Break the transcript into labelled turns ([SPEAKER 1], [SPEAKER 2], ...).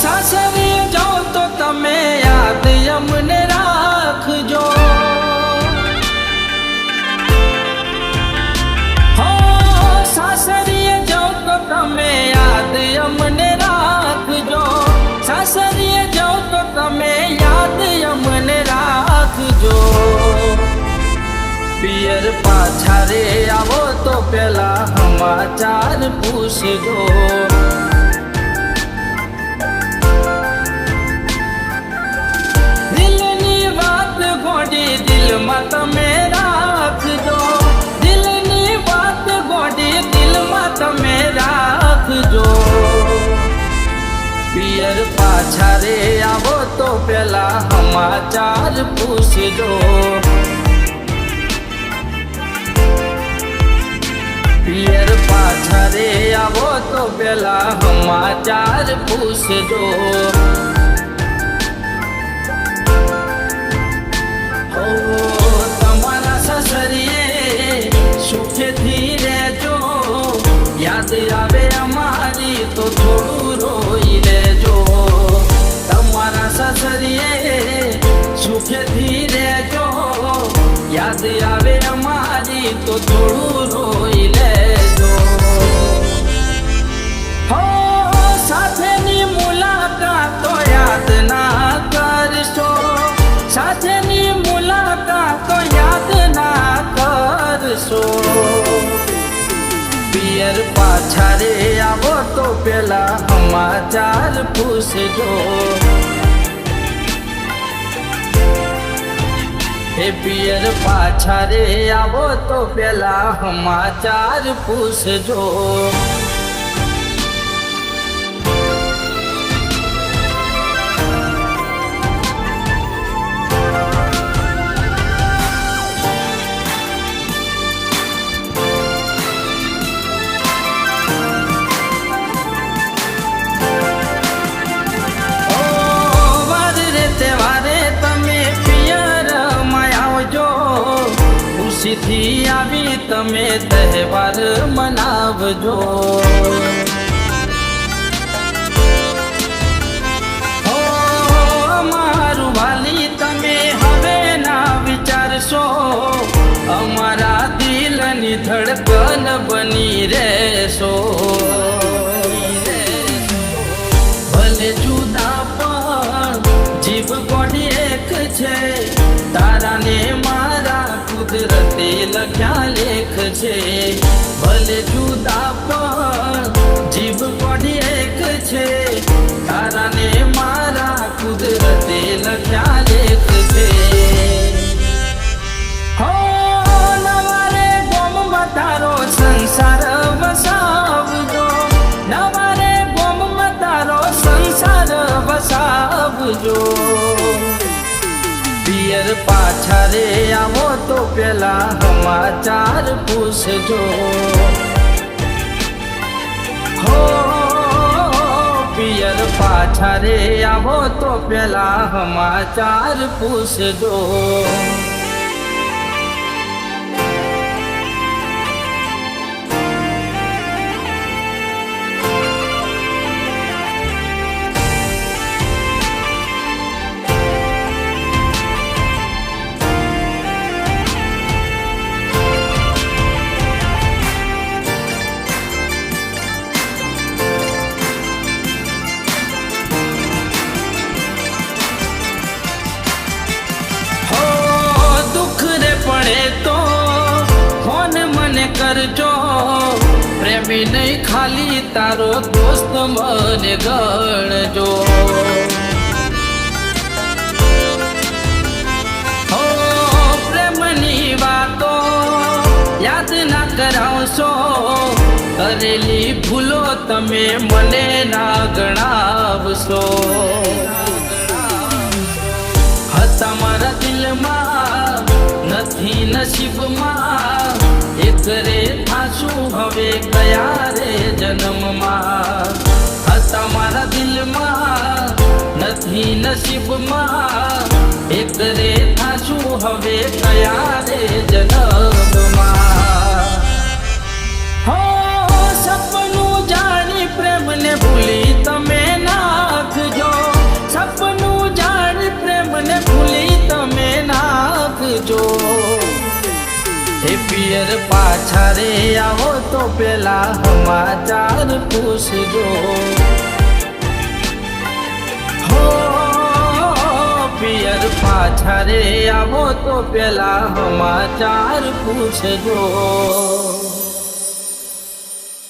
[SPEAKER 1] સાસરે જાઓ તો તમે યાદ અમને રાખજો. સાસરે જાઓ તો તમે યાદ અમને રાખજો. સાસરે જાઓ તો તમે યાદ અમને રાખજો. પિયર પાછા રે આવો તો પેલા સમાચાર પૂછજો. દિલની વાત ગોડી દિલમાં તમે રાખજો. દિલની વાત ગોડી દિલમાં તમે રાખજો. પિયર પાછા રે આવો તો પેલા સમાચાર પૂછજો. પિયર પાછા રે આવો તો પેલા સમાચાર પૂછજો. તમારા સસરીએ સુખેથી રહેજો. યાદ આવે અમારી તો થોડું રોઈ લેજો. તમારા સસરીએ સુખેથી રહેજો. યાદ આવે અમારી તો થોડું રોઈ લેજો. સાથેની મુલાકાતો યાદ ના કરશો. સાથેની મુલાકાતો યાદ ના કરશો. પિયર પાછા રે આવો તો પેલા સમાચાર પૂછજો. એ પિયર પાછા રે આવો તો પેલા સમાચાર પૂછજો. ખુશીથી આવી તમે તહેવાર મનાવજો. અમારું વાલી તમે હવે ના વિચારશો. અમારા દિલની ધડકન બની રહેશો. ભલે જુદા પણ જીવ ગોડી એક છે. તારા ને મારા કુદરતે લખ્યા લેખ છે. ભલે જુદા પણ જીવ ગોડી એક છે. તારા ને મારા કુદરતે લખ્યા લેખ છે. નવારે ગોમમાં તારો સંસાર વસાવજો. નવારે ગોમમાં તારો સંસાર વસાવજો. પિયર પાછા રે આવો તો પેલા સમાચાર પૂછજો. હો પિયર પાછા રે આવો તો પેલા સમાચાર પૂછજો. તો ફોન મને કરજો. પ્રેમી નહીં ખાલી તારો દોસ્ત મને ગણજો. પ્રેમની વાતો યાદ ના કરાવશો. કરેલી ભૂલો તમે મને ના ગણાવશો. હતા મારા દિલમાં નથી નસીબમાં. એક રે થાશું હવે કયા રે જન્મમાં. હતા મારા દિલમાં નથી નસીબમાં. એક રે થાશું હવે કયા રે જન્મમાં. પાછા રે આવો તો પેલા સમાચાર પૂછજો હો પિયર પાછા રે આવો તો પેલા સમાચાર પૂછજો